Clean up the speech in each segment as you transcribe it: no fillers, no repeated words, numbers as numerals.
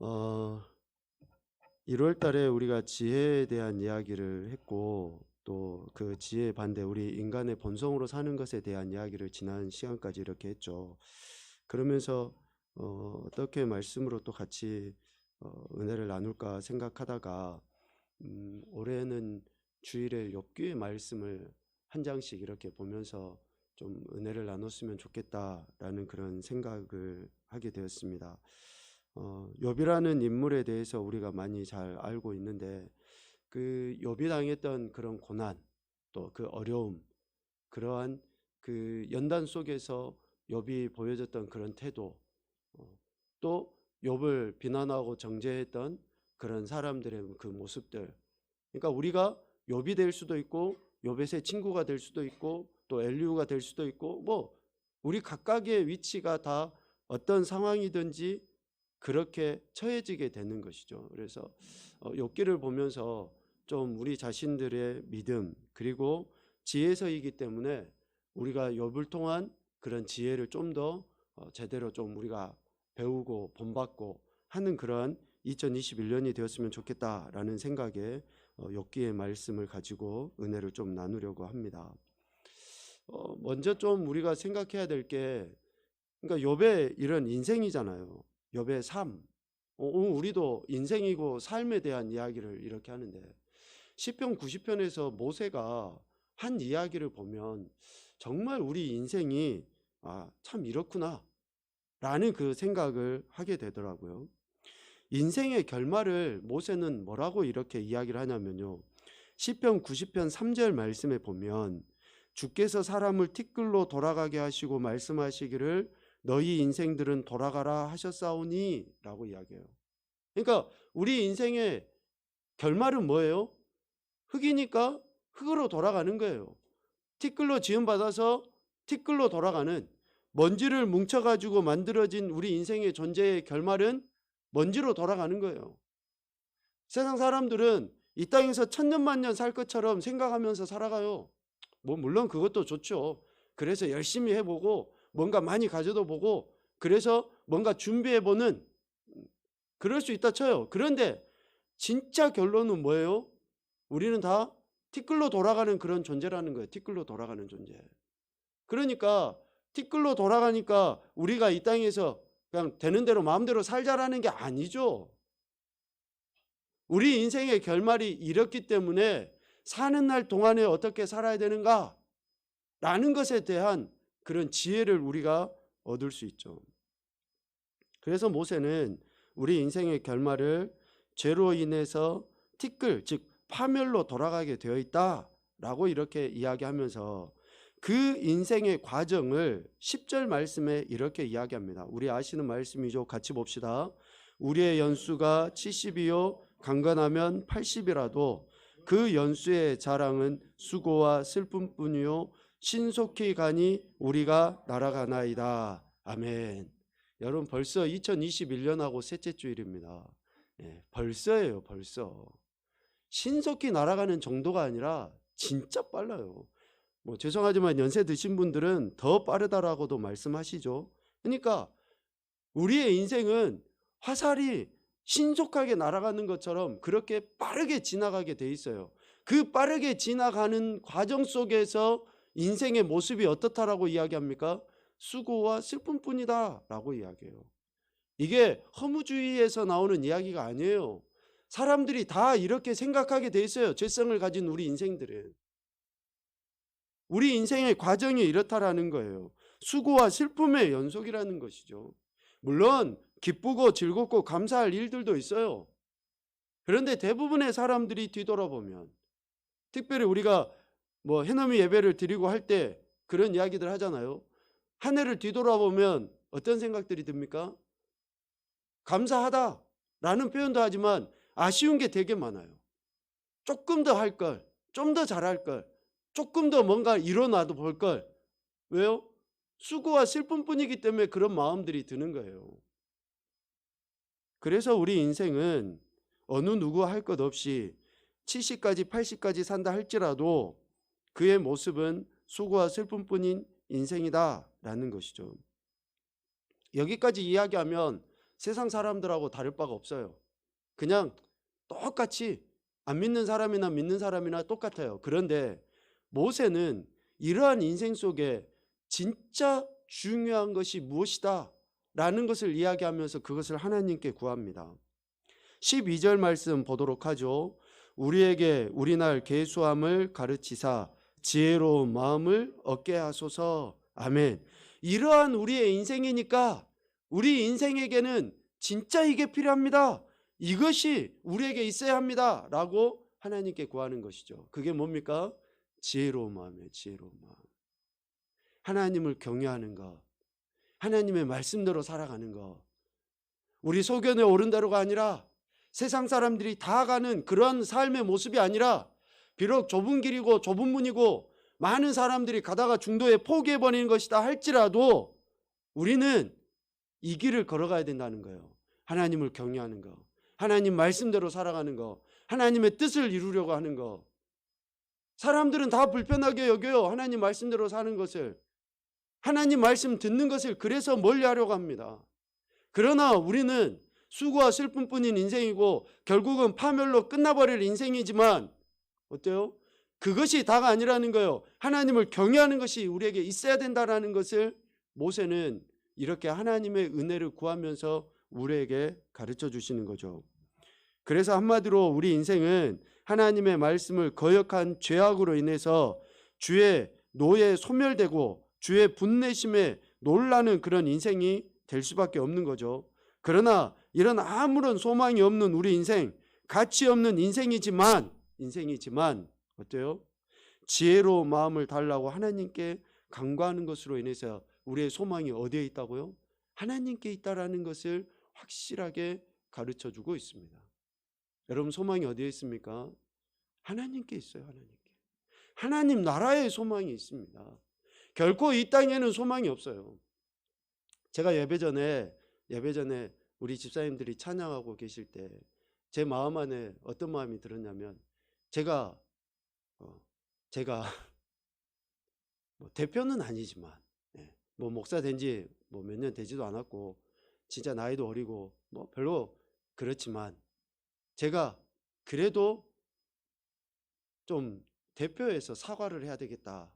어 1월 달에 우리가 지혜에 대한 이야기를 했고, 또 그 지혜의 반대 우리 인간의 본성으로 사는 것에 대한 이야기를 지난 시간까지 이렇게 했죠. 그러면서 어떻게 말씀으로 또 같이 은혜를 나눌까 생각하다가 올해는 주일에 욥기의 말씀을 한 장씩 이렇게 보면서 좀 은혜를 나눴으면 좋겠다라는 그런 생각을 하게 되었습니다. 욥이라는 인물에 대해서 우리가 많이 잘 알고 있는데, 그 욥이 당했던 그런 고난, 또 그 어려움, 그러한 그 연단 속에서 욥이 보여줬던 그런 태도, 또 욥을 비난하고 정죄했던 그런 사람들의 그 모습들, 그러니까 우리가 욥이 될 수도 있고 욥의 새 친구가 될 수도 있고 또 엘리후가 될 수도 있고, 뭐 우리 각각의 위치가 다 어떤 상황이든지 그렇게 처해지게 되는 것이죠. 그래서 욥기를 보면서 좀 우리 자신들의 믿음, 그리고 지혜서이기 때문에 우리가 욥을 통한 그런 지혜를 좀 더 제대로 좀 우리가 배우고 본받고 하는 그러한 2021년이 되었으면 좋겠다라는 생각에 욥기의 말씀을 가지고 은혜를 좀 나누려고 합니다. 먼저 좀 우리가 생각해야 될 게, 그러니까 욥의 이런 인생이잖아요. 욥의 삶. 우리도 인생이고 삶에 대한 이야기를 이렇게 하는데, 시편 90편에서 모세가 한 이야기를 보면 정말 우리 인생이 참 이렇구나 라는 그 생각을 하게 되더라고요. 인생의 결말을 모세는 뭐라고 이렇게 이야기를 하냐면요, 시편 90편 3절 말씀에 보면 주께서 사람을 티끌로 돌아가게 하시고 말씀하시기를 너희 인생들은 돌아가라 하셨사오니 라고 이야기해요. 그러니까 우리 인생의 결말은 뭐예요? 흙이니까 흙으로 돌아가는 거예요. 티끌로 지음받아서 티끌로 돌아가는, 먼지를 뭉쳐가지고 만들어진 우리 인생의 존재의 결말은 먼지로 돌아가는 거예요. 세상 사람들은 이 땅에서 천년만년 살 것처럼 생각하면서 살아가요. 뭐 물론 그것도 좋죠. 그래서 열심히 해보고 뭔가 많이 가져도 보고, 그래서 뭔가 준비해보는, 그럴 수 있다 쳐요. 그런데 진짜 결론은 뭐예요? 우리는 다 티끌로 돌아가는 그런 존재라는 거예요. 티끌로 돌아가는 존재. 그러니까 티끌로 돌아가니까 우리가 이 땅에서 그냥 되는 대로 마음대로 살자라는 게 아니죠. 우리 인생의 결말이 이렇기 때문에 사는 날 동안에 어떻게 살아야 되는가 라는 것에 대한 그런 지혜를 우리가 얻을 수 있죠. 그래서 모세는 우리 인생의 결말을 죄로 인해서 티끌, 즉 파멸로 돌아가게 되어 있다라고 이렇게 이야기하면서 그 인생의 과정을 10절 말씀에 이렇게 이야기합니다. 우리 아시는 말씀이죠. 같이 봅시다. 우리의 연수가 70이요 강건하면 80이라도 그 연수의 자랑은 수고와 슬픔뿐이요 신속히 가니 우리가 날아가나이다. 아멘. 여러분, 벌써 2021년하고 셋째 주일입니다. 벌써예요. 벌써. 신속히 날아가는 정도가 아니라 진짜 빨라요. 뭐 죄송하지만 연세 드신 분들은 더 빠르다라고도 말씀하시죠. 그러니까 우리의 인생은 화살이 신속하게 날아가는 것처럼 그렇게 빠르게 지나가게 돼 있어요. 그 빠르게 지나가는 과정 속에서 인생의 모습이 어떻다라고 이야기합니까? 수고와 슬픔뿐이다 라고 이야기해요. 이게 허무주의에서 나오는 이야기가 아니에요. 사람들이 다 이렇게 생각하게 돼 있어요. 죄성을 가진 우리 인생들은. 우리 인생의 과정이 이렇다라는 거예요. 수고와 슬픔의 연속이라는 것이죠. 물론 기쁘고 즐겁고 감사할 일들도 있어요. 그런데 대부분의 사람들이 뒤돌아보면, 특별히 우리가 뭐 해넘이 예배를 드리고 할 때 그런 이야기들 하잖아요. 한 해를 뒤돌아보면 어떤 생각들이 듭니까? 감사하다라는 표현도 하지만 아쉬운 게 되게 많아요. 조금 더 할 걸, 좀 더 잘할 걸, 조금 더 뭔가 이뤄놔도 볼 걸. 왜요? 수고와 슬픔뿐이기 때문에 그런 마음들이 드는 거예요. 그래서 우리 인생은 어느 누구 할 것 없이 70까지 80까지 산다 할지라도 그의 모습은 수고와 슬픔뿐인 인생이다 라는 것이죠. 여기까지 이야기하면 세상 사람들하고 다를 바가 없어요. 그냥 똑같이 안 믿는 사람이나 믿는 사람이나 똑같아요. 그런데 모세는 이러한 인생 속에 진짜 중요한 것이 무엇이다 라는 것을 이야기하면서 그것을 하나님께 구합니다. 12절 말씀 보도록 하죠. 우리에게 우리날 계수함을 가르치사 지혜로운 마음을 얻게 하소서. 아멘. 이러한 우리의 인생이니까 우리 인생에게는 진짜 이게 필요합니다. 이것이 우리에게 있어야 합니다 라고 하나님께 구하는 것이죠. 그게 뭡니까? 지혜로운 마음이에요. 지혜로운 마음. 하나님을 경외하는 것, 하나님의 말씀대로 살아가는 것, 우리 소견에 오른 대로가 아니라 세상 사람들이 다 가는 그런 삶의 모습이 아니라 비록 좁은 길이고 좁은 문이고 많은 사람들이 가다가 중도에 포기해버리는 것이다 할지라도 우리는 이 길을 걸어가야 된다는 거예요. 하나님을 경외하는 거, 하나님 말씀대로 살아가는 거, 하나님의 뜻을 이루려고 하는 거. 사람들은 다 불편하게 여겨요. 하나님 말씀대로 사는 것을, 하나님 말씀 듣는 것을. 그래서 멀리하려고 합니다. 그러나 우리는 수고와 슬픔뿐인 인생이고 결국은 파멸로 끝나버릴 인생이지만 어때요? 그것이 다가 아니라는 거예요. 하나님을 경외하는 것이 우리에게 있어야 된다는 것을 모세는 이렇게 하나님의 은혜를 구하면서 우리에게 가르쳐 주시는 거죠. 그래서 한마디로 우리 인생은 하나님의 말씀을 거역한 죄악으로 인해서 주의 노예에 소멸되고 주의 분내심에 놀라는 그런 인생이 될 수밖에 없는 거죠. 그러나 이런 아무런 소망이 없는 우리 인생, 가치 없는 인생이지만 어때요? 지혜로운 마음을 달라고 하나님께 간구하는 것으로 인해서 우리의 소망이 어디에 있다고요? 하나님께 있다라는 것을 확실하게 가르쳐 주고 있습니다. 여러분 소망이 어디에 있습니까? 하나님께 있어요. 하나님께. 하나님 나라에 소망이 있습니다. 결코 이 땅에는 소망이 없어요. 제가 예배 전에 우리 집사님들이 찬양하고 계실 때 제 마음 안에 어떤 마음이 들었냐면 제가 뭐 대표는 아니지만 뭐 목사 된 지 뭐 몇 년 되지도 않았고 진짜 나이도 어리고 뭐 별로 그렇지만 제가 그래도 좀 대표해서 사과를 해야 되겠다.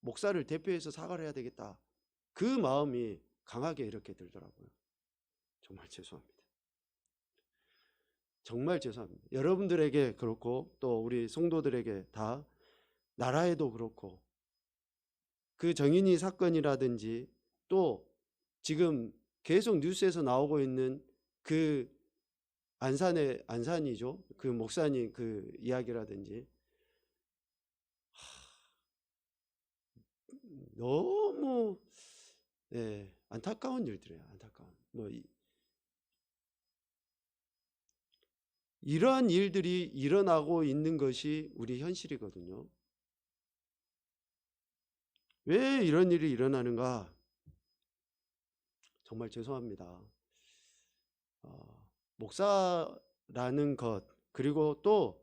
목사를 대표해서 사과를 해야 되겠다. 그 마음이 강하게 이렇게 들더라고요. 정말 죄송합니다. 정말 죄송합니다. 여러분들에게 그렇고 또 우리 성도들에게 다 나라에도 그렇고 그 정인이 사건이라든지 또 지금 계속 뉴스에서 나오고 있는 그 안산이죠. 그 목사님 그 이야기라든지 너무 안타까운 일들이에요. 안타까운. 이러한 일들이 일어나고 있는 것이 우리 현실이거든요. 왜 이런 일이 일어나는가? 정말 죄송합니다. 목사라는 것 그리고 또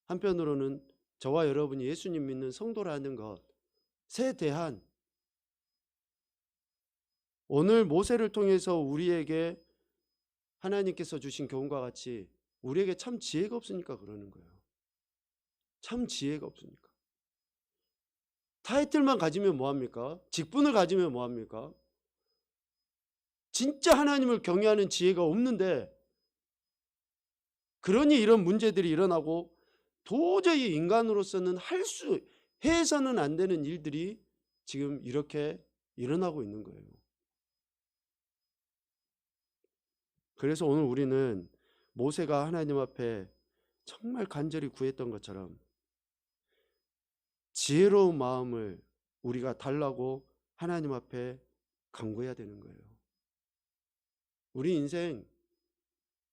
한편으로는 저와 여러분이 예수님 믿는 성도라는 것에 대한 오늘 모세를 통해서 우리에게 하나님께서 주신 교훈과 같이 우리에게 참 지혜가 없으니까 그러는 거예요. 참 지혜가 없으니까. 타이틀만 가지면 뭐합니까? 직분을 가지면 뭐합니까? 진짜 하나님을 경외하는 지혜가 없는데 그러니 이런 문제들이 일어나고 도저히 인간으로서는 해서는 안 되는 일들이 지금 이렇게 일어나고 있는 거예요. 그래서 오늘 우리는 모세가 하나님 앞에 정말 간절히 구했던 것처럼 지혜로운 마음을 우리가 달라고 하나님 앞에 간구해야 되는 거예요. 우리 인생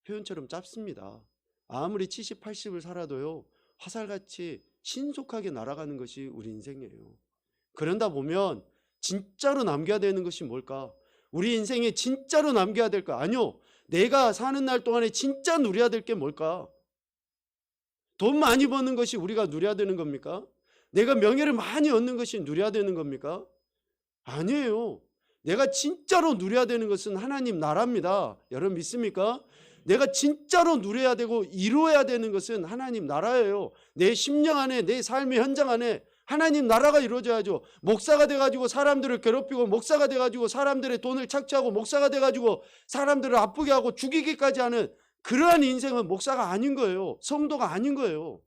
표현처럼 짧습니다. 아무리 70, 80을 살아도요 화살같이 신속하게 날아가는 것이 우리 인생이에요. 그런다 보면 진짜로 남겨야 되는 것이 뭘까? 우리 인생에 진짜로 남겨야 될 거 아니요. 내가 사는 날 동안에 진짜 누려야 될 게 뭘까? 돈 많이 버는 것이 우리가 누려야 되는 겁니까? 내가 명예를 많이 얻는 것이 누려야 되는 겁니까? 아니에요. 내가 진짜로 누려야 되는 것은 하나님 나라입니다. 여러분 믿습니까? 내가 진짜로 누려야 되고 이루어야 되는 것은 하나님 나라예요. 내 심령 안에, 내 삶의 현장 안에 하나님 나라가 이루어져야죠. 목사가 돼가지고 사람들을 괴롭히고, 목사가 돼가지고 사람들의 돈을 착취하고, 목사가 돼가지고 사람들을 아프게 하고 죽이기까지 하는 그러한 인생은 목사가 아닌 거예요. 성도가 아닌 거예요.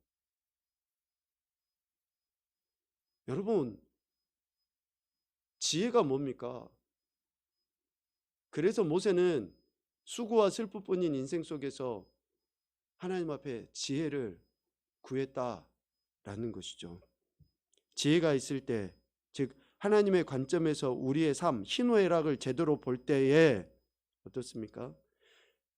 여러분, 지혜가 뭡니까? 그래서 모세는 수고와 슬픔뿐인 인생 속에서 하나님 앞에 지혜를 구했다라는 것이죠. 지혜가 있을 때, 즉 하나님의 관점에서 우리의 삶, 희노애락을 제대로 볼 때에 어떻습니까?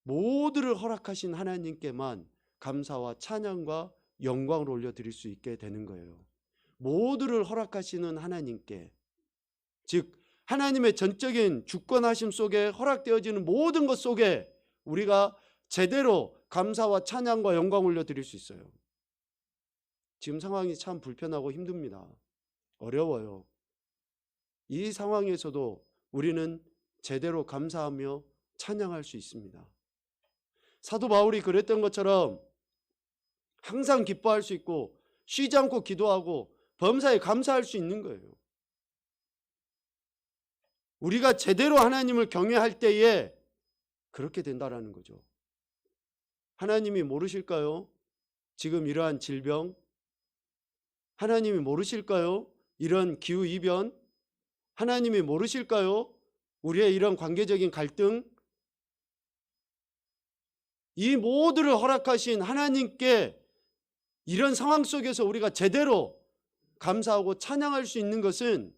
모두를 허락하신 하나님께만 감사와 찬양과 영광을 올려드릴 수 있게 되는 거예요. 모두를 허락하시는 하나님께, 즉 하나님의 전적인 주권하심 속에 허락되어지는 모든 것 속에 우리가 제대로 감사와 찬양과 영광 올려드릴 수 있어요. 지금 상황이 참 불편하고 힘듭니다. 어려워요. 이 상황에서도 우리는 제대로 감사하며 찬양할 수 있습니다. 사도 바울이 그랬던 것처럼 항상 기뻐할 수 있고 쉬지 않고 기도하고 범사에 감사할 수 있는 거예요. 우리가 제대로 하나님을 경외할 때에 그렇게 된다라는 거죠. 하나님이 모르실까요? 지금 이러한 질병, 하나님이 모르실까요? 이런 기후이변, 하나님이 모르실까요? 우리의 이런 관계적인 갈등, 이 모두를 허락하신 하나님께 이런 상황 속에서 우리가 제대로 감사하고 찬양할 수 있는 것은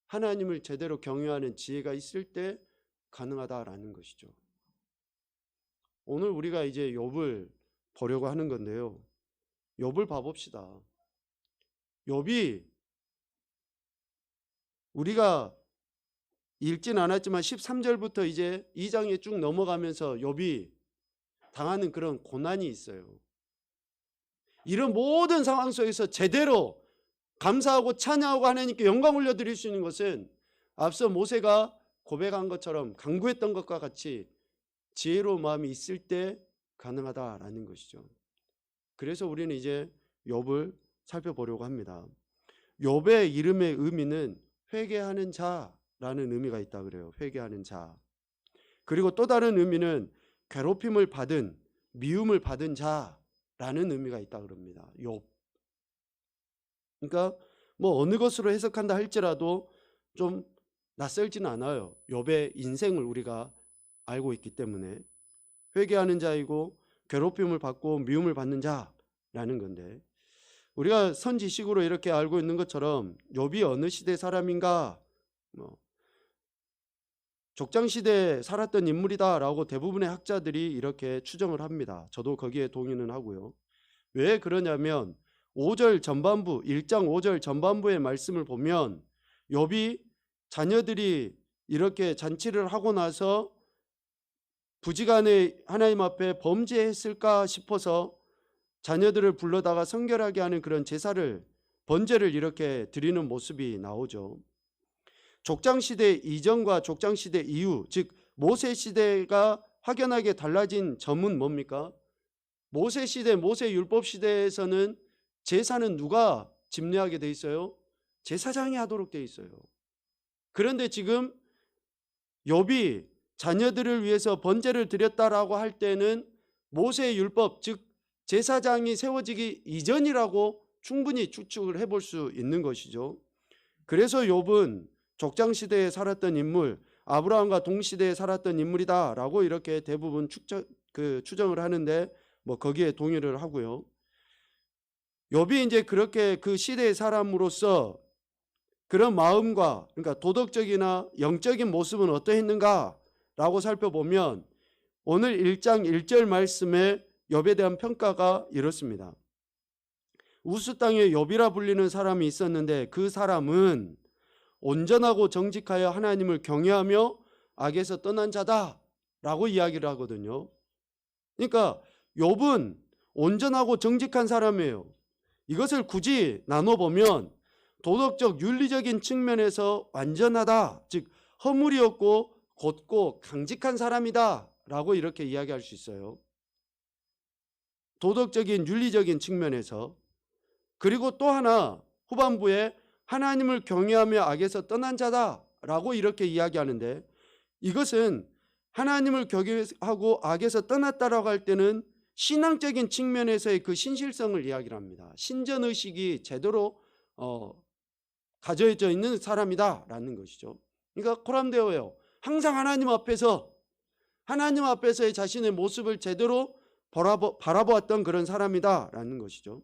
하나님을 제대로 경외하는 지혜가 있을 때 가능하다라는 것이죠. 오늘 우리가 이제 욥을 보려고 하는 건데요. 욥을 봐봅시다. 욥이 우리가 읽진 않았지만 13절부터 이제 2장에 쭉 넘어가면서 욥이 당하는 그런 고난이 있어요. 이런 모든 상황 속에서 제대로 감사하고 찬양하고 하나님께 영광 올려드릴 수 있는 것은 앞서 모세가 고백한 것처럼 간구했던 것과 같이 지혜로운 마음이 있을 때 가능하다라는 것이죠. 그래서 우리는 이제 욥을 살펴보려고 합니다. 욥의 이름의 의미는 회개하는 자라는 의미가 있다 그래요. 회개하는 자. 그리고 또 다른 의미는 괴롭힘을 받은, 미움을 받은 자라는 의미가 있다 그럽니다. 욥. 그러니까 뭐 어느 것으로 해석한다 할지라도 좀 낯설지는 않아요. 욥의 인생을 우리가 알고 있기 때문에 회개하는 자이고 괴롭힘을 받고 미움을 받는 자라는 건데, 우리가 선지식으로 이렇게 알고 있는 것처럼 욥이 어느 시대 사람인가, 족장시대에 살았던 인물이다라고 대부분의 학자들이 이렇게 추정을 합니다. 저도 거기에 동의는 하고요. 왜 그러냐면 5절 전반부, 1장 5절 전반부의 말씀을 보면 욥이 자녀들이 이렇게 잔치를 하고 나서 부지간에 하나님 앞에 범죄했을까 싶어서 자녀들을 불러다가 성결하게 하는 그런 제사를, 번제를 이렇게 드리는 모습이 나오죠. 족장시대 이전과 족장시대 이후, 즉 모세시대가 확연하게 달라진 점은 뭡니까? 모세시대, 모세율법시대에서는 제사는 누가 집례하게 돼 있어요? 제사장이 하도록 돼 있어요. 그런데 지금 욥이 자녀들을 위해서 번제를 드렸다라고 할 때는 모세의 율법, 즉 제사장이 세워지기 이전이라고 충분히 추측을 해볼 수 있는 것이죠. 그래서 욥은 족장시대에 살았던 인물, 아브라함과 동시대에 살았던 인물이다라고 이렇게 대부분 추정을 하는데 뭐 거기에 동의를 하고요. 욥이 이제 그렇게 그 시대의 사람으로서 그런 마음과, 그러니까 도덕적이나 영적인 모습은 어떠했는가라고 살펴보면 오늘 1장 1절 말씀에 욥에 대한 평가가 이렇습니다. 우스 땅에 욥이라 불리는 사람이 있었는데 그 사람은 온전하고 정직하여 하나님을 경외하며 악에서 떠난 자다라고 이야기를 하거든요. 그러니까 욥은 온전하고 정직한 사람이에요. 이것을 굳이 나눠보면 도덕적 윤리적인 측면에서 완전하다, 즉 허물이 없고 곧고 강직한 사람이다 라고 이렇게 이야기할 수 있어요. 도덕적인 윤리적인 측면에서. 그리고 또 하나 후반부에 하나님을 경외하며 악에서 떠난 자다 라고 이렇게 이야기하는데, 이것은 하나님을 경외하고 악에서 떠났다라고 할 때는 신앙적인 측면에서의 그 신실성을 이야기를 합니다. 신전의식이 제대로 가져져 있는 사람이다 라는 것이죠. 그러니까 코람데오예요. 항상 하나님 앞에서의 자신의 모습을 제대로 바라보았던 그런 사람이다 라는 것이죠.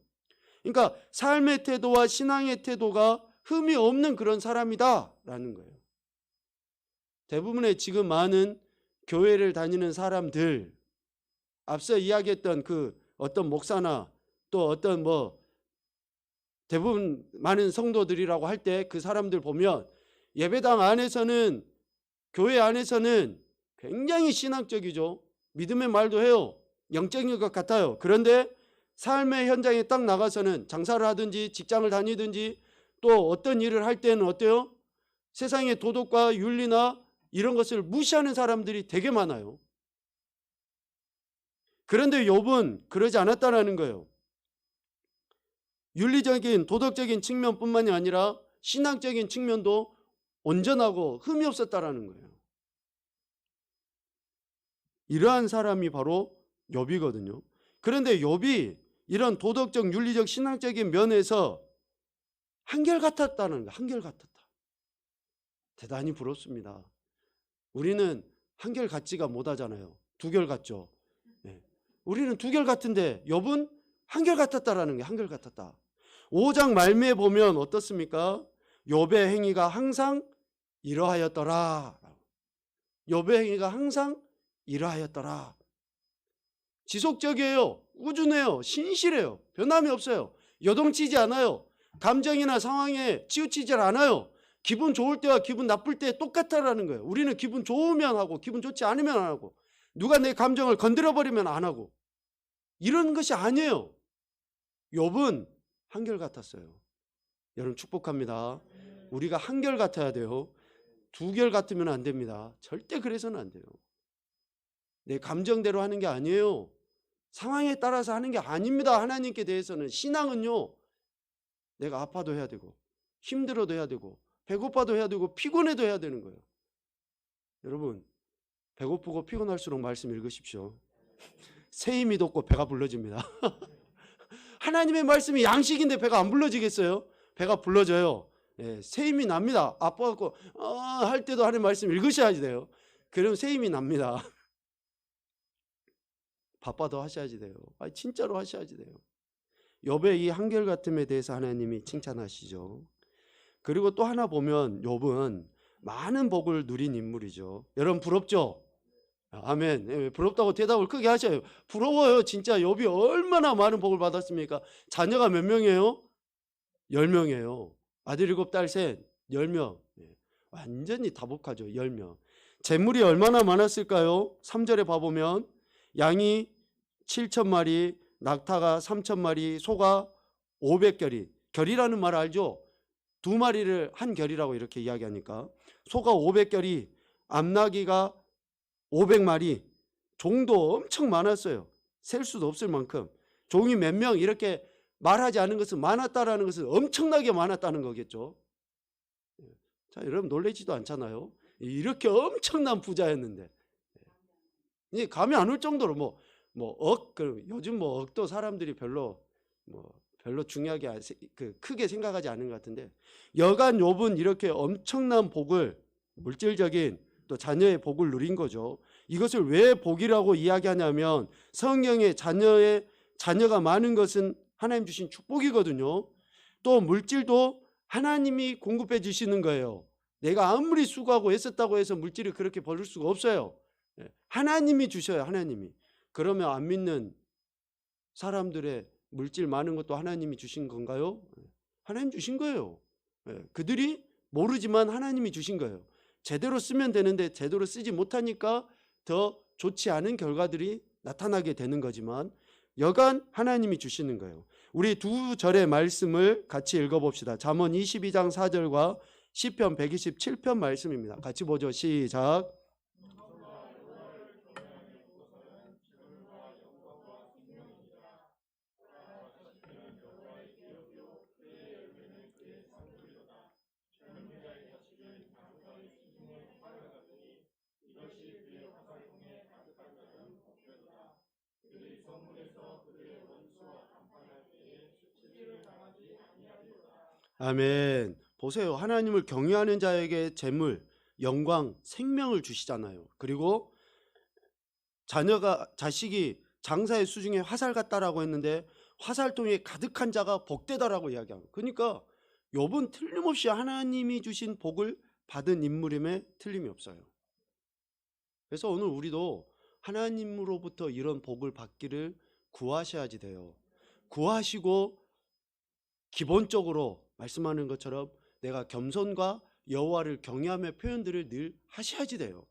그러니까 삶의 태도와 신앙의 태도가 흠이 없는 그런 사람이다 라는 거예요. 대부분의 지금 많은 교회를 다니는 사람들, 앞서 이야기했던 그 어떤 목사나 또 어떤 대부분 많은 성도들이라고 할 때 그 사람들 보면 예배당 안에서는, 교회 안에서는 굉장히 신앙적이죠. 믿음의 말도 해요. 영적인 것 같아요. 그런데 삶의 현장에 딱 나가서는 장사를 하든지 직장을 다니든지 또 어떤 일을 할 때는 어때요? 세상의 도덕과 윤리나 이런 것을 무시하는 사람들이 되게 많아요. 그런데 욥은 그러지 않았다라는 거예요. 윤리적인 도덕적인 측면뿐만이 아니라 신앙적인 측면도 온전하고 흠이 없었다라는 거예요. 이러한 사람이 바로 욥이거든요. 그런데 욥이 이런 도덕적, 윤리적, 신앙적인 면에서 한결같았다는 거예요. 한결같았다. 대단히 부럽습니다. 우리는 한결같지가 못하잖아요. 두결같죠. 네. 우리는 두결같은데 욥은 한결같았다라는 게 한결같았다. 5장 말미에 보면 어떻습니까? 욥의 행위가 항상 이러하였더라. 욥의 행위가 항상 이러하였더라. 지속적이에요. 꾸준해요. 신실해요. 변함이 없어요. 요동치지 않아요. 감정이나 상황에 치우치지 않아요. 기분 좋을 때와 기분 나쁠 때 똑같다라는 거예요. 우리는 기분 좋으면 하고 기분 좋지 않으면 안 하고, 누가 내 감정을 건드려버리면 안 하고, 이런 것이 아니에요. 욥은 한결같았어요. 여러분 축복합니다. 우리가 한결같아야 돼요. 두결 같으면 안 됩니다. 절대 그래서는 안 돼요. 내 감정대로 하는 게 아니에요. 상황에 따라서 하는 게 아닙니다. 하나님께 대해서는. 신앙은요, 내가 아파도 해야 되고 힘들어도 해야 되고 배고파도 해야 되고 피곤해도 해야 되는 거예요. 여러분 배고프고 피곤할수록 말씀 읽으십시오. 새 힘이 돋고 배가 불러집니다. 하나님의 말씀이 양식인데 배가 안 불러지겠어요? 배가 불러져요. 예, 새 힘이 납니다. 아파갖고 할 때도 하나님 말씀 읽으셔야지 돼요. 그럼 새 힘이 납니다. 바빠도 하셔야지 돼요. 진짜로 하셔야지 돼요. 욥의 이 한결같음에 대해서 하나님이 칭찬하시죠. 그리고 또 하나 보면 욥은 많은 복을 누린 인물이죠. 여러분 부럽죠? 아멘. 부럽다고 대답을 크게 하셔요. 부러워요. 진짜 욥이 얼마나 많은 복을 받았습니까? 자녀가 몇 명이에요? 10명이에요. 아들 7, 딸 3, 10명. 완전히 다복하죠. 10명. 재물이 얼마나 많았을까요? 3절에 봐보면 양이 7,000마리, 낙타가 3,000마리, 소가 500결이. 결이라는 말 알죠? 2마리를 한 결이라고 이렇게 이야기하니까. 소가 500결이, 암나귀가 500마리, 종도 엄청 많았어요. 셀 수도 없을 만큼. 종이 몇 명 이렇게 말하지 않은 것은 많았다라는 것은 엄청나게 많았다는 거겠죠. 자, 여러분 놀라지도 않잖아요. 이렇게 엄청난 부자였는데. 이게 감이 안 올 정도로 요즘 억도 사람들이 별로 중요하게 크게 생각하지 않는 것 같은데, 여간 욥은 이렇게 엄청난 복을, 물질적인 또 자녀의 복을 누린 거죠. 이것을 왜 복이라고 이야기하냐면 성경에 자녀가 많은 것은 하나님 주신 축복이거든요. 또 물질도 하나님이 공급해 주시는 거예요. 내가 아무리 수고하고 애썼다고 해서 물질을 그렇게 벌을 수가 없어요. 하나님이 주셔요. 하나님이. 그러면 안 믿는 사람들의 물질 많은 것도 하나님이 주신 건가요? 하나님 주신 거예요. 그들이 모르지만 하나님이 주신 거예요. 제대로 쓰면 되는데 제대로 쓰지 못하니까 더 좋지 않은 결과들이 나타나게 되는 거지만 여간 하나님이 주시는 거예요. 우리 두 절의 말씀을 같이 읽어봅시다. 잠언 22장 4절과 시편 127편 말씀입니다. 같이 보죠. 시작. 아멘. 보세요. 하나님을 경외하는 자에게 재물, 영광, 생명을 주시잖아요. 그리고 자식이 장사의 수중에 화살 같다라고 했는데 화살통에 가득한 자가 복되다라고 이야기합니다. 그러니까 욥은 틀림없이 하나님이 주신 복을 받은 인물임에 틀림이 없어요. 그래서 오늘 우리도 하나님으로부터 이런 복을 받기를 구하셔야지 돼요. 구하시고 기본적으로 말씀하는 것처럼 내가 겸손과 여호와를 경외하며 표현들을 늘 하셔야지 돼요.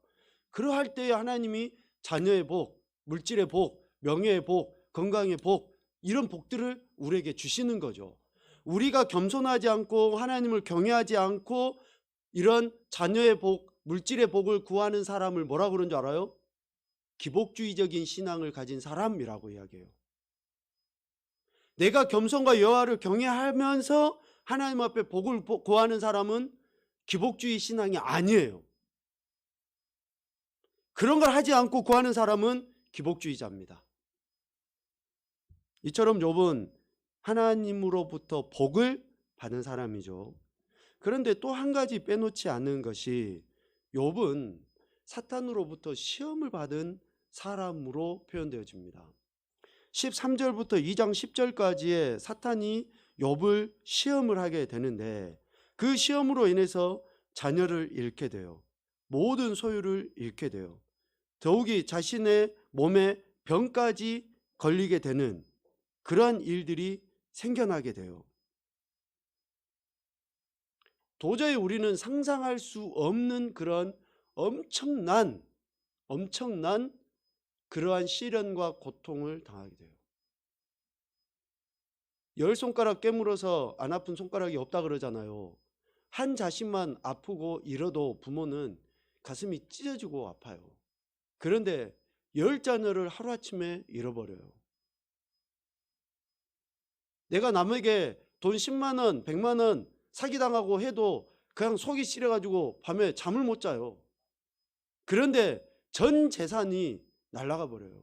그러할 때에 하나님이 자녀의 복, 물질의 복, 명예의 복, 건강의 복, 이런 복들을 우리에게 주시는 거죠. 우리가 겸손하지 않고 하나님을 경외하지 않고 이런 자녀의 복, 물질의 복을 구하는 사람을 뭐라고 그러는 줄 알아요? 기복주의적인 신앙을 가진 사람이라고 이야기해요. 내가 겸손과 여호와를 경외하면서 하나님 앞에 복을 구하는 사람은 기복주의 신앙이 아니에요. 그런 걸 하지 않고 구하는 사람은 기복주의자입니다. 이처럼 욥은 하나님으로부터 복을 받은 사람이죠. 그런데 또 한 가지 빼놓지 않은 것이 욥은 사탄으로부터 시험을 받은 사람으로 표현되어집니다. 13절부터 2장 10절까지의 사탄이 욥을 시험을 하게 되는데 그 시험으로 인해서 자녀를 잃게 돼요. 모든 소유를 잃게 돼요. 더욱이 자신의 몸에 병까지 걸리게 되는 그러한 일들이 생겨나게 돼요. 도저히 우리는 상상할 수 없는 그런 엄청난 그러한 시련과 고통을 당하게 돼요. 10손가락 깨물어서 안 아픈 손가락이 없다 그러잖아요. 한 자식만 아프고 잃어도 부모는 가슴이 찢어지고 아파요. 그런데 10자녀를 하루아침에 잃어버려요. 내가 남에게 돈 10만 원, 100만 원 사기당하고 해도 그냥 속이 시려가지고 밤에 잠을 못 자요. 그런데 전 재산이 날아가 버려요.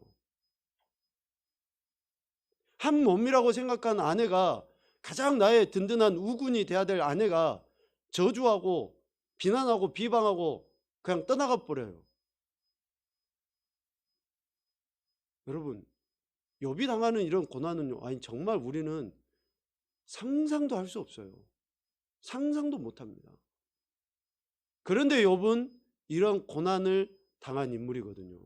한 몸이라고 생각한 아내가, 가장 나의 든든한 우군이 돼야 될 아내가 저주하고 비난하고 비방하고 그냥 떠나가 버려요. 여러분, 욥이 당하는 이런 고난은요, 아니 정말 우리는 상상도 할 수 없어요. 상상도 못합니다. 그런데 욥은 이런 고난을 당한 인물이거든요.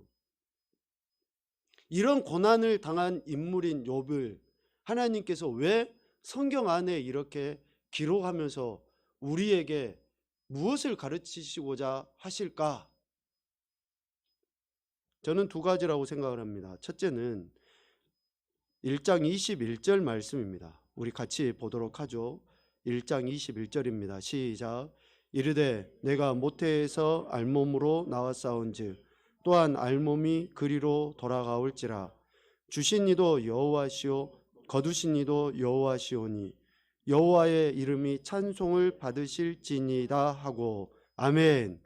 이런 고난을 당한 인물인 욥을 하나님께서 왜 성경 안에 이렇게 기록하면서 우리에게 무엇을 가르치시고자 하실까? 저는 두 가지라고 생각을 합니다. 첫째는 1장 21절 말씀입니다. 우리 같이 보도록 하죠. 1장 21절입니다. 시작. 이르되 내가 모태에서 알몸으로 나왔사온즉 또한 알몸이 그리로 돌아가올지라. 주신 이도 여호와시오 거두신 이도 여호와시오니 여호와의 이름이 찬송을 받으실지니이다 하고. 아멘.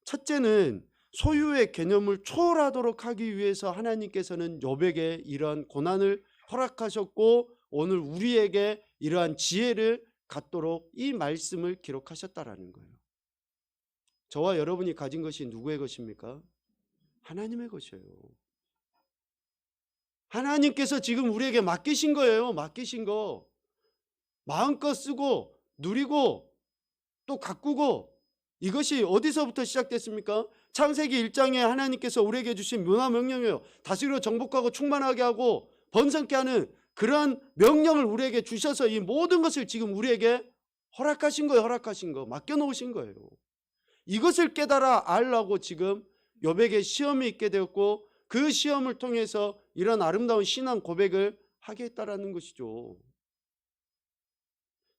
첫째는 소유의 개념을 초월하도록 하기 위해서 하나님께서는 욥에게 이러한 고난을 허락하셨고 오늘 우리에게 이러한 지혜를 갖도록 이 말씀을 기록하셨다라는 거예요. 저와 여러분이 가진 것이 누구의 것입니까? 하나님의 것이에요. 하나님께서 지금 우리에게 맡기신 거예요. 맡기신 거. 마음껏 쓰고 누리고 또 가꾸고. 이것이 어디서부터 시작됐습니까? 창세기 1장에 하나님께서 우리에게 주신 문화명령이에요. 다스리고 정복하고 충만하게 하고 번성케 하는 그러한 명령을 우리에게 주셔서 이 모든 것을 지금 우리에게 허락하신 거예요. 허락하신 거. 맡겨놓으신 거예요. 이것을 깨달아 알라고 지금 욥에게 시험이 있게 되었고 그 시험을 통해서 이런 아름다운 신앙 고백을 하게 했다라는 것이죠.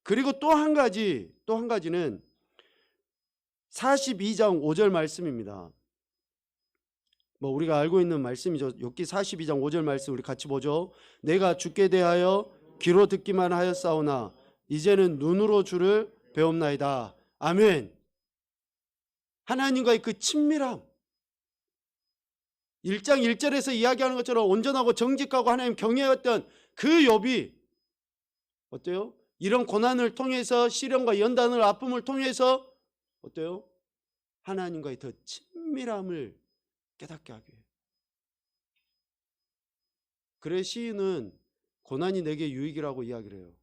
그리고 또 한 가지는 42장 5절 말씀입니다. 뭐 우리가 알고 있는 말씀이죠. 욥기 42장 5절 말씀 우리 같이 보죠. 내가 주께 대하여 귀로 듣기만 하였사오나 이제는 눈으로 주를 배움나이다. 아멘. 하나님과의 그 친밀함, 1장 1절에서 이야기하는 것처럼 온전하고 정직하고 하나님 경외했던 그 욥이 어때요? 이런 고난을 통해서 시련과 연단을 아픔을 통해서 어때요? 하나님과의 더 친밀함을 깨닫게 하게 해요. 그래 시인은 고난이 내게 유익이라고 이야기를 해요.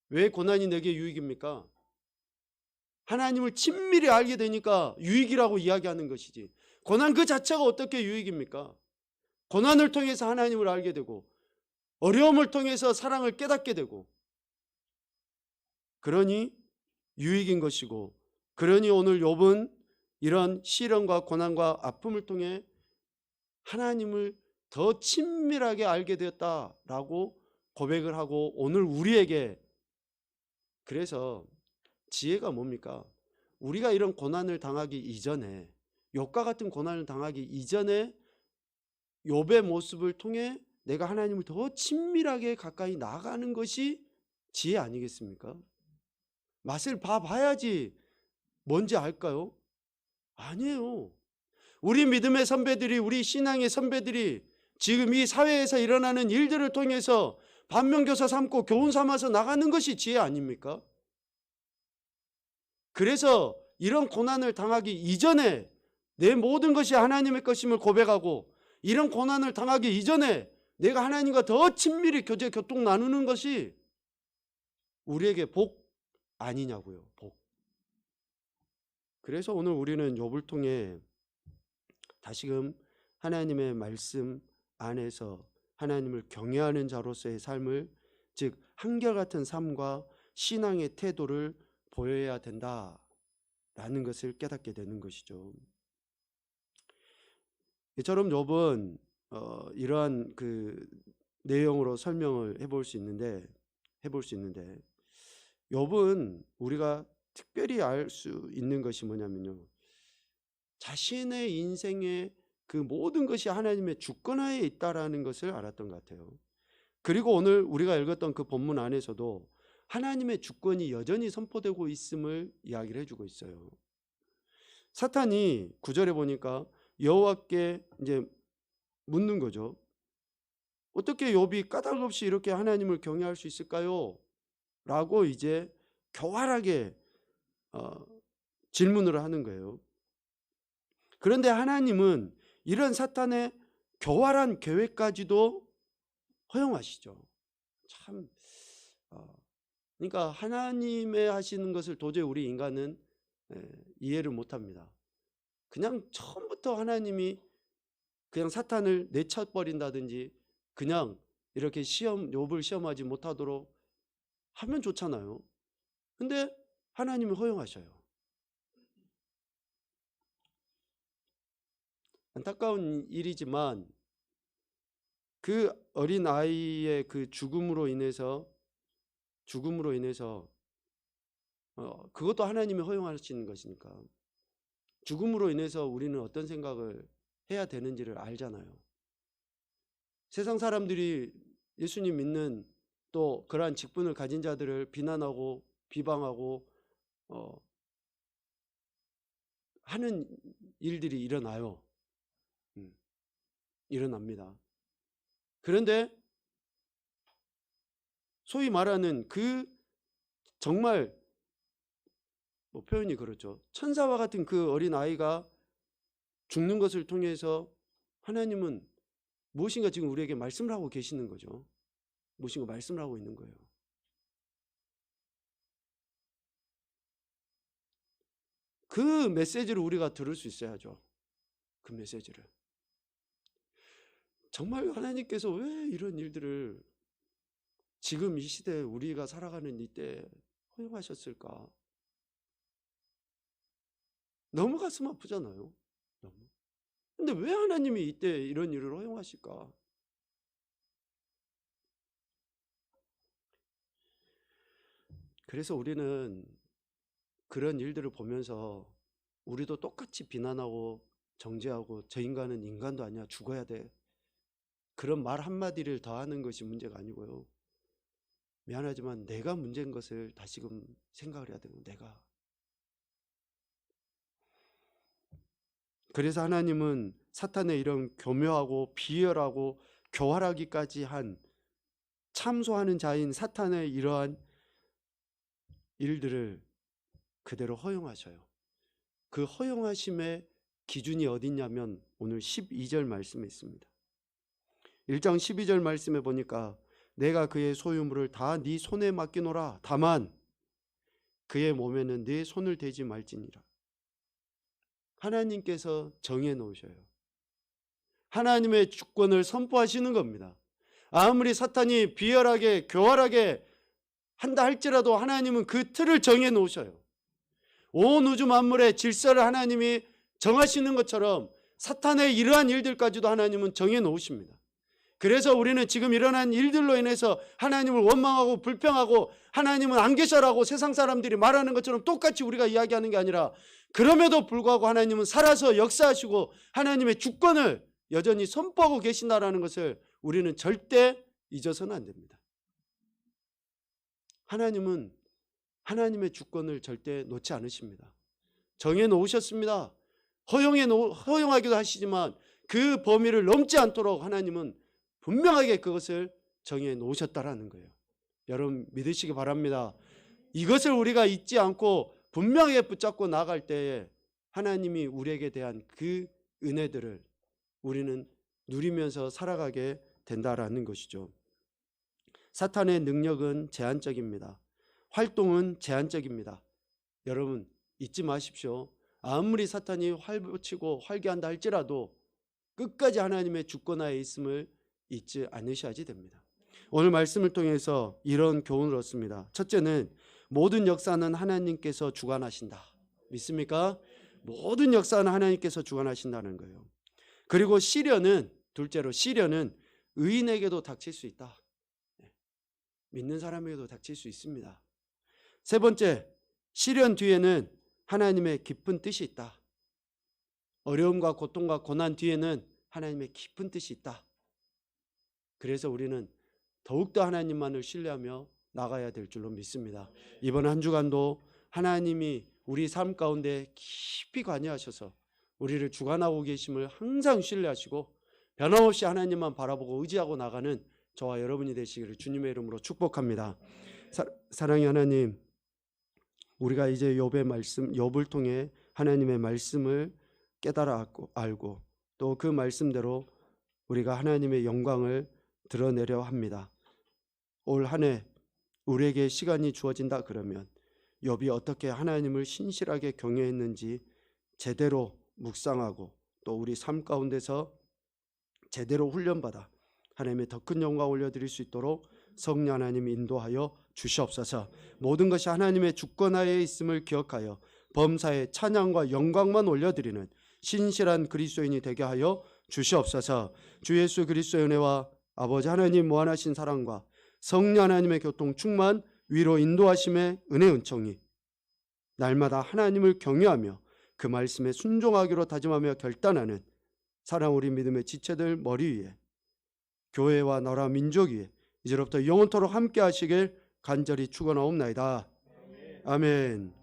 왜 고난이 내게 유익입니까? 하나님을 친밀히 알게 되니까 유익이라고 이야기하는 것이지. 고난 그 자체가 어떻게 유익입니까? 고난을 통해서 하나님을 알게 되고 어려움을 통해서 사랑을 깨닫게 되고 그러니 유익인 것이고 그러니 오늘 욥은 이런 시련과 고난과 아픔을 통해 하나님을 더 친밀하게 알게 되었다라고 고백을 하고 오늘 우리에게 그래서 지혜가 뭡니까? 우리가 이런 고난을 당하기 이전에 욥과 같은 고난을 당하기 이전에 욥의 모습을 통해 내가 하나님을 더 친밀하게 가까이 나아가는 것이 지혜 아니겠습니까? 맛을 봐야지 뭔지 알까요? 아니에요. 우리 믿음의 선배들이 우리 신앙의 선배들이 지금 이 사회에서 일어나는 일들을 통해서 반면교사 삼고 교훈 삼아서 나가는 것이 지혜 아닙니까? 그래서 이런 고난을 당하기 이전에 내 모든 것이 하나님의 것임을 고백하고 이런 고난을 당하기 이전에 내가 하나님과 더 친밀히 교제 교통 나누는 것이 우리에게 복 아니냐고요. 복. 그래서 오늘 우리는 욥을 통해 다시금 하나님의 말씀 안에서 하나님을 경외하는 자로서의 삶을 즉 한결같은 삶과 신앙의 태도를 보여야 된다라는 것을 깨닫게 되는 것이죠. 이처럼 욥은 이러한 그 내용으로 설명을 해볼 수 있는데 욥은 우리가 특별히 알 수 있는 것이 뭐냐면요. 자신의 인생의 그 모든 것이 하나님의 주권하에 있다라는 것을 알았던 것 같아요. 그리고 오늘 우리가 읽었던 그 본문 안에서도 하나님의 주권이 여전히 선포되고 있음을 이야기를 해주고 있어요. 사탄이 9절에 보니까 여호와께 이제 묻는 거죠. 어떻게 욥이 까닭없이 이렇게 하나님을 경외할 수 있을까요? 라고 이제 교활하게 질문을 하는 거예요. 그런데 하나님은 이런 사탄의 교활한 계획까지도 허용하시죠. 참 그러니까 하나님의 하시는 것을 도저히 우리 인간은 이해를 못합니다. 그냥 처음부터 하나님이 그냥 사탄을 내쳐버린다든지 그냥 이렇게 욥을 시험하지 못하도록 하면 좋잖아요. 근데 하나님이 허용하셔요. 안타까운 일이지만 그 어린 아이의 그 죽음으로 인해서 그것도 하나님이 허용하시는 것이니까 죽음으로 인해서 우리는 어떤 생각을 해야 되는지를 알잖아요. 세상 사람들이 예수님 믿는 또 그러한 직분을 가진 자들을 비난하고 비방하고 하는 일들이 일어나요. 일어납니다. 그런데 소위 말하는 그 정말 뭐 표현이 그렇죠. 천사와 같은 그 어린 아이가 죽는 것을 통해서 하나님은 무엇인가 지금 우리에게 말씀을 하고 계시는 거죠. 무엇인가 말씀을 하고 있는 거예요. 그 메시지를 우리가 들을 수 있어야죠. 그 메시지를. 정말 하나님께서 왜 이런 일들을 지금 이 시대에 우리가 살아가는 이때 허용하셨을까? 너무 가슴 아프잖아요. 너무. 근데 왜 하나님이 이때 이런 일을 허용하실까? 그래서 우리는 그런 일들을 보면서 우리도 똑같이 비난하고 정죄하고 저 인간은 인간도 아니야, 죽어야 돼, 그런 말 한마디를 더 하는 것이 문제가 아니고요. 미안하지만 내가 문제인 것을 다시금 생각을 해야 되고, 내가. 그래서 하나님은 사탄의 이런 교묘하고 비열하고 교활하기까지 한 참소하는 자인 사탄의 이러한 일들을 그대로 허용하셔요. 그 허용하심의 기준이 어디냐면 오늘 12절 말씀에 있습니다. 1장 12절 말씀에 보니까 내가 그의 소유물을 다 네 손에 맡기노라. 다만 그의 몸에는 네 손을 대지 말지니라. 하나님께서 정해 놓으셔요. 하나님의 주권을 선포하시는 겁니다. 아무리 사탄이 비열하게 교활하게 한다 할지라도 하나님은 그 틀을 정해 놓으셔요. 온 우주 만물의 질서를 하나님이 정하시는 것처럼 사탄의 이러한 일들까지도 하나님은 정해 놓으십니다. 그래서 우리는 지금 일어난 일들로 인해서 하나님을 원망하고 불평하고 하나님은 안 계셔라고 세상 사람들이 말하는 것처럼 똑같이 우리가 이야기하는 게 아니라, 그럼에도 불구하고 하나님은 살아서 역사하시고 하나님의 주권을 여전히 선포하고 계신다라는 것을 우리는 절대 잊어서는 안 됩니다. 하나님은 하나님의 주권을 절대 놓지 않으십니다. 정해 놓으셨습니다. 허용하기도 하시지만 그 범위를 넘지 않도록 하나님은 분명하게 그것을 정해 놓으셨다라는 거예요. 여러분 믿으시기 바랍니다. 이것을 우리가 잊지 않고 분명하게 붙잡고 나갈 때에 하나님이 우리에게 대한 그 은혜들을 우리는 누리면서 살아가게 된다라는 것이죠. 사탄의 능력은 제한적입니다. 활동은 제한적입니다. 여러분 잊지 마십시오. 아무리 사탄이 활보치고 활개한다 할지라도 끝까지 하나님의 주권하에 있음을 잊지 않으셔야지 됩니다. 오늘 말씀을 통해서 이런 교훈을 얻습니다. 첫째는 모든 역사는 하나님께서 주관하신다. 믿습니까? 모든 역사는 하나님께서 주관하신다는 거예요. 그리고 시련은, 둘째로 시련은 의인에게도 닥칠 수 있다. 믿는 사람에게도 닥칠 수 있습니다. 세 번째, 시련 뒤에는 하나님의 깊은 뜻이 있다. 어려움과 고통과 고난 뒤에는 하나님의 깊은 뜻이 있다. 그래서 우리는 더욱더 하나님만을 신뢰하며 나가야 될 줄로 믿습니다. 이번 한 주간도 하나님이 우리 삶 가운데 깊이 관여하셔서 우리를 주관하고 계심을 항상 신뢰하시고 변함없이 하나님만 바라보고 의지하고 나가는 저와 여러분이 되시기를 주님의 이름으로 축복합니다. 사랑의 하나님, 우리가 이제 욥의 말씀, 욥을 통해 하나님의 말씀을 깨달아 알고 또 그 말씀대로 우리가 하나님의 영광을 드러내려 합니다. 올 한 해 우리에게 시간이 주어진다 그러면 욥이 어떻게 하나님을 신실하게 경외했는지 제대로 묵상하고 또 우리 삶 가운데서 제대로 훈련받아 하나님의 더 큰 영광 올려드릴 수 있도록 성령 하나님 인도하여 주시옵소서. 모든 것이 하나님의 주권하에 있음을 기억하여 범사에 찬양과 영광만 올려드리는 신실한 그리스도인이 되게 하여 주시옵소서. 주 예수 그리스도의 은혜와 아버지 하나님 무한하신 사랑과 성령 하나님의 교통 충만 위로 인도하심의 은혜 은총이 날마다 하나님을 경외하며 그 말씀에 순종하기로 다짐하며 결단하는 사랑 우리 믿음의 지체들 머리 위에 교회와 나라 민족 위에 이제로부터 영원토록 함께 하시길 간절히 축원하옵나이다. 아멘.